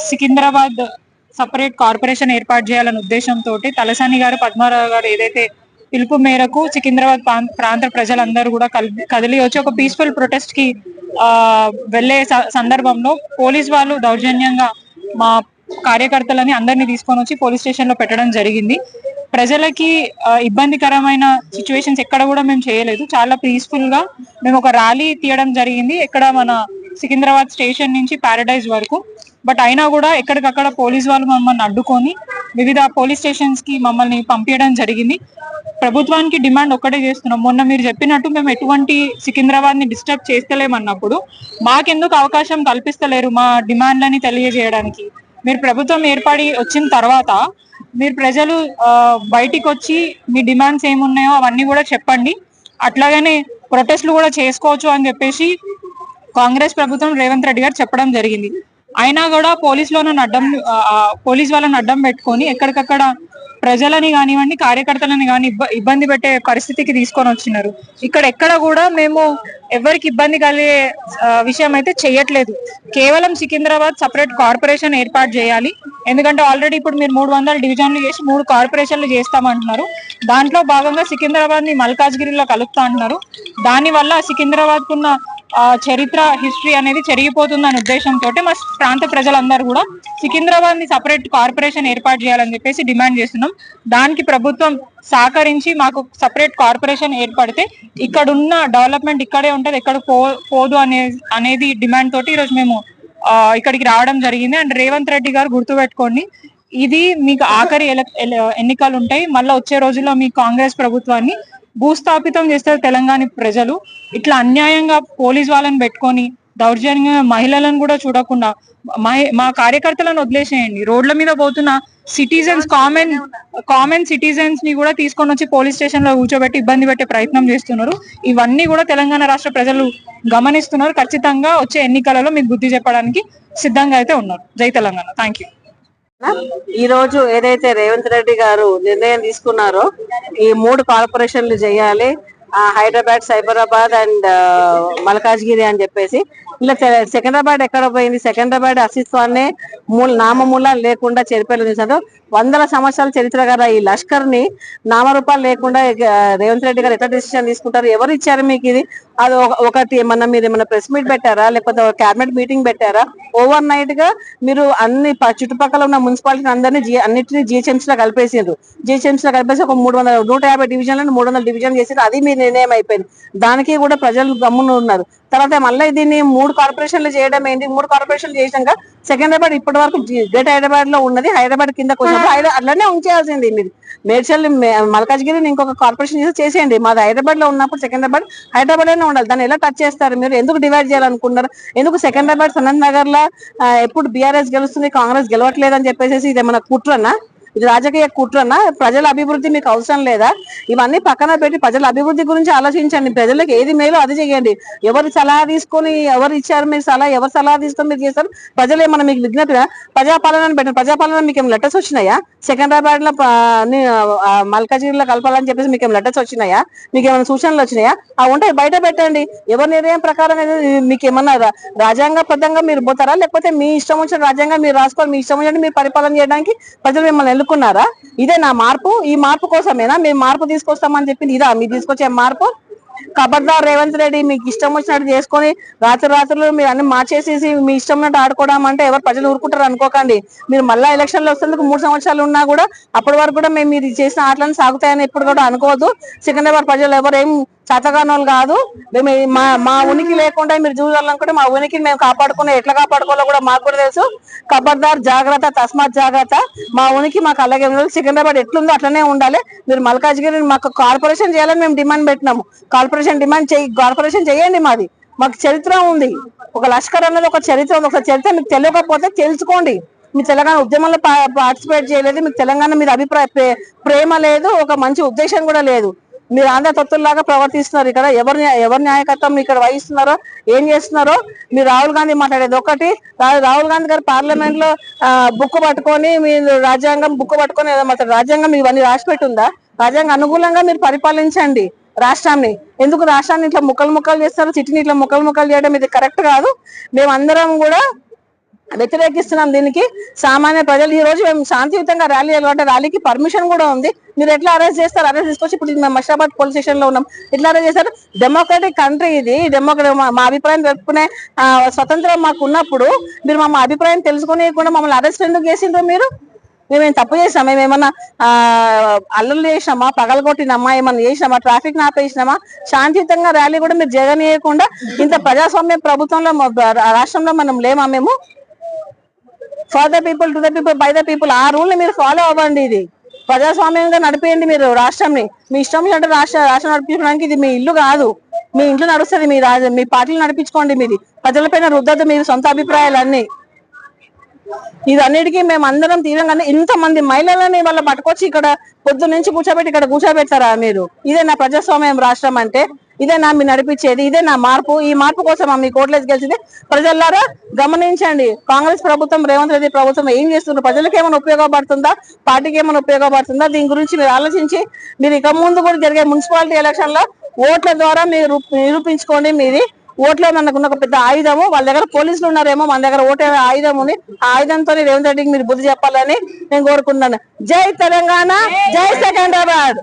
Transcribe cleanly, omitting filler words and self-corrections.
Secunderabad separate corporation ఏర్పాటు చేయాలనే ఉద్దేశంతో తలసాని గారు పద్మారావు గారు ఏదైతే పిలుపు మేరకు సికింద్రాబాద్ ప్రాంత ప్రజలందరూ కూడా కదిలి వచ్చి ఒక పీస్ఫుల్ ప్రొటెస్ట్ కి వెళ్లే సందర్భంలో పోలీస్ వాళ్ళు దౌర్జన్యంగా మా కార్యకర్తలని అందరినీ తీసుకొని వచ్చి పోలీస్ స్టేషన్ లో పెట్టడం జరిగింది. ప్రజలకి ఇబ్బందికరమైన సిచ్యువేషన్స్ ఎక్కడ కూడా మేము చేయలేదు. చాలా పీస్ఫుల్ గా మేము ఒక ర్యాలీ తీయడం జరిగింది ఎక్కడ మన సికింద్రాబాద్ స్టేషన్ నుంచి ప్యారడైజ్ వరకు. బట్ అయినా కూడా ఎక్కడికక్కడ పోలీస్ వాళ్ళు మమ్మల్ని అడ్డుకొని వివిధ పోలీస్ స్టేషన్స్ కి మమ్మల్ని పంపించడం జరిగింది. ప్రభుత్వానికి డిమాండ్ ఒక్కటే చేస్తున్నాం. మొన్న మీరు చెప్పినట్టు మేము ఎటువంటి సికింద్రాబాద్ ని డిస్టర్బ్ చేస్తలేమన్నప్పుడు మాకెందుకు అవకాశం కల్పిస్తలేరు మా డిమాండ్లని తెలియజేయడానికి? మీరు ప్రభుత్వం ఏర్పడి వచ్చిన తర్వాత మీరు ప్రజలు బయటికి వచ్చి మీ డిమాండ్స్ ఏమున్నాయో అవన్నీ కూడా చెప్పండి, అట్లాగనే ప్రొటెస్ట్లు కూడా చేసుకోవచ్చు అని చెప్పేసి కాంగ్రెస్ ప్రభుత్వం రేవంత్ రెడ్డి గారు చెప్పడం జరిగింది. అయినా కూడా పోలీస్ వాళ్ళని అడ్డం పెట్టుకొని ఎక్కడికక్కడ ప్రజలని కానివ్వండి కార్యకర్తలని కానీ ఇబ్బంది పెట్టే పరిస్థితికి తీసుకొని వచ్చినారు. ఇక్కడ ఎక్కడ కూడా మేము ఎవరికి ఇబ్బంది కలిగే విషయం అయితే చెయ్యట్లేదు. కేవలం సికింద్రాబాద్ సపరేట్ కార్పొరేషన్ ఏర్పాటు చేయాలి. ఎందుకంటే ఆల్రెడీ ఇప్పుడు మీరు 300 డివిజన్లు చేసి 3 కార్పొరేషన్లు చేస్తామంటున్నారు. దాంట్లో భాగంగా సికింద్రాబాద్ ని మల్కాజ్గిరిలో కలుపుతా అంటున్నారు. దాని వల్ల సికింద్రాబాద్ కున్న చరిత్ర హిస్టరీ అనేది చెరిగిపోతుందనే ఉద్దేశంతో మా ప్రాంత ప్రజలందరూ కూడా సికింద్రాబాద్ ని సపరేట్ కార్పొరేషన్ ఏర్పాటు చేయాలని చెప్పేసి డిమాండ్ చేస్తున్నాం. దానికి ప్రభుత్వం సహకరించి మాకు సపరేట్ కార్పొరేషన్ ఏర్పడితే ఇక్కడ ఉన్న డెవలప్మెంట్ ఇక్కడే ఉంటది, ఎక్కడ పోదు అనేది డిమాండ్ తోటి ఈరోజు మేము ఇక్కడికి రావడం జరిగింది. అండ్ రేవంత్ రెడ్డి గారు గుర్తుపెట్టుకోండి, ఇది మీకు ఆఖరి ఎన్నికలు ఉంటాయి. మళ్ళీ వచ్చే రోజుల్లో మీ కాంగ్రెస్ ప్రభుత్వాన్ని భూస్థాపితం చేస్తారు తెలంగాణ ప్రజలు. ఇట్లా అన్యాయంగా పోలీస్ వాళ్ళని పెట్టుకొని దౌర్జన్యంగా మహిళలను కూడా చూడకుండా మా కార్యకర్తలను వదిలేసేయండి. రోడ్ల మీద పోతున్న సిటిజన్స్ కామన్ సిటిజన్స్ ని కూడా తీసుకొని వచ్చి పోలీస్ స్టేషన్ లో కూర్చోబెట్టి ఇబ్బంది పెట్టే ప్రయత్నం చేస్తున్నారు. ఇవన్నీ కూడా తెలంగాణ రాష్ట్ర ప్రజలు గమనిస్తున్నారు. ఖచ్చితంగా వచ్చే ఎన్నికలలో మీకు బుద్ధి చెప్పడానికి సిద్ధంగా అయితే ఉన్నారు. జై తెలంగాణ. Thank you. ఈ రోజు ఏదైతే రేవంత్ రెడ్డి గారు నిర్ణయం తీసుకున్నారో ఈ 3 కార్పొరేషన్లు చేయాలి, హైదరాబాద్, సైబరాబాద్ అండ్ మల్కాజ్గిరి అని చెప్పేసి. ఇలా సికింద్రాబాద్ ఎక్కడ పోయింది? సికింద్రాబాద్ అస్తిత్వాన్ని నామమూల లేకుండా చెరిపేలు వందల సంవత్సరాల చరిత్ర కదా ఈ లష్కర్ ని నామరూపాలు లేకుండా రేవంత్ రెడ్డి గారు ఎట్లా డిసిషన్ తీసుకుంటారు? ఎవరు ఇచ్చారు మీకు ఇది? అది ఒకటి ఏమన్నా మీరు ఏమన్నా ప్రెస్ మీట్ పెట్టారా, లేకపోతే క్యాబినెట్ మీటింగ్ పెట్టారా? ఓవర్ నైట్ గా మీరు అన్ని చుట్టుపక్కల ఉన్న మున్సిపాలిటీ అన్నిటిని జిహెచ్ఎంసీ లో కలిపేసారు. జిహెచ్ఎంసీ లో కలిపేసి ఒక 150 డివిజన్లను 300 డివిజన్ చేసి అది మీ నిర్ణయం అయిపోయింది. దానికి కూడా ప్రజలు గమ్మున ఉన్నారు. తర్వాత మళ్ళీ దీన్ని 3 కార్పొరేషన్లు చేయడం ఏంటి? 3 కార్పొరేషన్లు చేసినాక సికింద్రాబాద్ ఇప్పటి వరకు గ్రేట్ హైదరాబాద్ లో ఉన్నది, హైదరాబాద్ కిందకు వచ్చినప్పుడు అట్లనే ఉంచేయాల్సింది. మీరు మేడ్చల్ మల్కాజ్గిరిని ఇంకొక కార్పొరేషన్ చేసేయండి. మాది హైదరాబాద్ లో ఉన్నప్పుడు సికింద్రాబాద్ హైదరాబాద్ లోనే ఉండాలి. దాన్ని ఎలా టచ్ చేస్తారు? మీరు ఎందుకు డివైడ్ చేయాలనుకున్నారు? ఎందుకు సికింద్రాబాద్, సనత్ నగర్ లా ఎప్పుడు బీఆర్ఎస్ గెలుస్తుంది, కాంగ్రెస్ గెలవట్లేదు అని చెప్పేసి ఇది ఏమన్నా కుట్రనా? ఇది రాజకీయ కుట్రనా? ప్రజల అభివృద్ధి మీకు అవసరం లేదా? ఇవన్నీ పక్కన పెట్టి ప్రజల అభివృద్ధి గురించి ఆలోచించండి. ప్రజలకు ఏది మేలో అది చేయండి. ఎవరు సలహా తీసుకొని ఎవరు ఇచ్చారు మీరు సలహా? ఎవరు సలహా తీసుకొని మీరు చేస్తారు? ప్రజలు ఏమన్నా మీకు విజ్ఞప్తి ప్రజాపాలన పెట్టండి. ప్రజాపాలన మీకు ఏమైనా లెటర్స్ వచ్చినాయా? సికింద్రాబాద్ లో మల్కాజ్గిరిలో కలపాలని చెప్పేసి మీకు ఏమైనా లెటర్స్ వచ్చినాయా? మీకు ఏమైనా సూచనలు వచ్చినాయా? అవి ఉంటే బయట పెట్టండి. ఎవరి నిర్ణయం ప్రకారం మీకు ఏమన్నా రాజ్యాంగబద్ధంగా మీరు పోతారా, లేకపోతే మీ ఇష్టం వచ్చిన రాజ్యాంగం మీరు రాసుకోవాలి, మీ ఇష్టం వచ్చినట్టు మీరు పరిపాలన చేయడానికి ప్రజలు మిమ్మల్ని ఎన్నుకున్నారా? ఇదే నా మార్పు? ఈ మార్పు కోసమేనా మేము మార్పు తీసుకొస్తామని చెప్పింది? ఇదా మీరు తీసుకొచ్చే మార్పు? ఖబర్దార్ రేవంత్ రెడ్డి, మీకు ఇష్టం వచ్చినట్టు చేసుకొని రాత్రులు మీరు అన్ని మార్చేసేసి మీ ఇష్టం ఉన్నట్టు ఆడుకోవడం అంటే ఎవరు ప్రజలు ఊరుకుంటారు అనుకోకండి. మీరు మళ్ళా ఎలక్షన్లు వస్తేందుకు 3 సంవత్సరాలు ఉన్నా కూడా అప్పటి వరకు కూడా మేము మీరు చేసిన ఆటలను సాగుతాయని ఎప్పుడు కూడా అనుకోవద్దు. సికింద్రాబాద్ ప్రజలు ఎవరేం చేతగానోళ్ళు కాదు. మేము మా ఉనికి లేకుండా మీరు చూడాలనుకుంటే మా ఉనికిని మేము ఎట్లా కాపాడుకోవాలో కూడా మాకు కూడా తెలుసు. ఖబర్దార్, జాగ్రత్త, తస్మాత్ జాగ్రత్త. మా ఉనికి మాకు అలాగే ఉండాలి. సికింద్రాబాద్ ఎట్లుందో అట్లనే ఉండాలి. మీరు మల్కాజ్గిరి మాకు కార్పొరేషన్ చేయాలని మేము డిమాండ్ పెట్టినాము. కార్పొరేషన్ చేయండి. మాకు చరిత్ర ఉంది. ఒక లష్కర్ అన్నది ఒక చరిత్ర ఉంది. ఒక చరిత్ర మీకు తెలియకపోతే తెలుసుకోండి. మీ తెలంగాణ ఉద్యమంలో పార్టిసిపేట్ చేయలేదు, మీకు తెలంగాణ మీద అభిప్రాయ ప్రేమ లేదు, ఒక మంచి ఉద్దేశం కూడా లేదు. మీరు ఆంధ్ర తొత్తుల్లాగా ప్రవర్తిస్తున్నారు. ఇక్కడ ఎవరి న్యాయకత్వం ఇక్కడ వహిస్తున్నారో ఏం చేస్తున్నారో మీరు రాహుల్ గాంధీ మాట్లాడేది ఒకటి. రాహుల్ గాంధీ గారు పార్లమెంట్ లో బుక్ పట్టుకొని మీరు రాజ్యాంగం బుక్ పట్టుకొని రాజ్యాంగం ఇవన్నీ రాసిపెట్టుందా? రాజ్యాంగ అనుకూలంగా మీరు పరిపాలించండి రాష్ట్రాన్ని. ఎందుకు రాష్ట్రాన్ని ఇట్లా ముక్కలు చేస్తారు? సిటీని ఇట్లా ముక్కలు చేయడం ఇది కరెక్ట్ కాదు. మేమందరం కూడా వ్యతిరేకిస్తున్నాం దీనికి. సామాన్య ప్రజలు ఈ రోజు మేము శాంతియుతంగా ర్యాలీ అంటే ర్యాలీకి పర్మిషన్ కూడా ఉంది. మీరు ఎట్లా అరెస్ట్ చేస్తారు? అరెస్ట్ తీసుకొచ్చి ఇప్పుడు మేము మషాబాద్ పోలీస్ స్టేషన్ లో ఉన్నాం. ఎట్లా అరెస్ట్ చేస్తారు? డెమోక్రటిక్ కంట్రీ ఇది. మా అభిప్రాయం చెప్పుకునే స్వతంత్రం మాకు ఉన్నప్పుడు మీరు మా అభిప్రాయం తెలుసుకుని కూడా మమ్మల్ని అరెస్ట్ ఎందుకు చేసిండ్రు? మీరు మేమేం తప్పు చేసినామా? మేమేమన్నా అల్లర్లు చేసినామా? పగలగొట్టినామా? ఏమన్నా చేసినామా? ట్రాఫిక్ ఆపేసినామా? శాంతియుతంగా ర్యాలీ కూడా మీరు జరగనీయకుండా ఇంత ప్రజాస్వామ్య ప్రభుత్వంలో రాష్ట్రంలో మనం లేమా? మేము for the people, to the people, by the people, ఆ రూల్ ని మీరు ఫాలో అవ్వండి. ఇది ప్రజాస్వామ్యంగా నడిపేయండి మీరు రాష్ట్రాన్ని. మీ ఇష్టం రాష్ట్రం నడిపించడానికి ఇది మీ ఇల్లు కాదు. మీ ఇంట్లో నడుస్తుంది, మీ పార్టీలు నడిపించుకోండి. మీది ప్రజలపైన రుద్దదు మీరు సొంత అభిప్రాయాలన్నీ. ఇదన్నిటికీ మేము అందరం తీవ్రంగానే ఇంతమంది మహిళలని వాళ్ళ పట్టుకొచ్చి ఇక్కడ పొద్దు నుంచి కూర్చోబెట్టి ఇక్కడ కూర్చోబెడతారా మీరు? ఇదే నా ప్రజాస్వామ్యం రాష్ట్రం అంటే? ఇదే నా మీరు నడిపించేది? ఇదే నా మార్పు? ఈ మార్పు కోసం మీ కోట్లేసి గెలిచింది. ప్రజలారా గమనించండి, కాంగ్రెస్ ప్రభుత్వం, రేవంత్ రెడ్డి ప్రభుత్వం ఏం చేస్తున్నారు? ప్రజలకు ఏమైనా ఉపయోగపడుతుందా? పార్టీకి ఏమైనా ఉపయోగపడుతుందా? దీని గురించి మీరు ఆలోచించి మీరు ఇక ముందు కూడా జరిగే మున్సిపాలిటీ ఎలక్షన్ లో ఓట్ల ద్వారా మీరు నిరూపించుకోండి. మీది ఓట్లో మనకున్న ఒక పెద్ద ఆయుధము. వాళ్ళ దగ్గర పోలీసులు ఉన్నారేమో, మన దగ్గర ఓటే ఆయుధం ఉంది. ఆ ఆయుధంతో రేవంత్ రెడ్డికి మీరు బుద్ధి చెప్పాలని నేను కోరుకుంటున్నాను. జై తెలంగాణ, జై సెకండ్రాబాద్.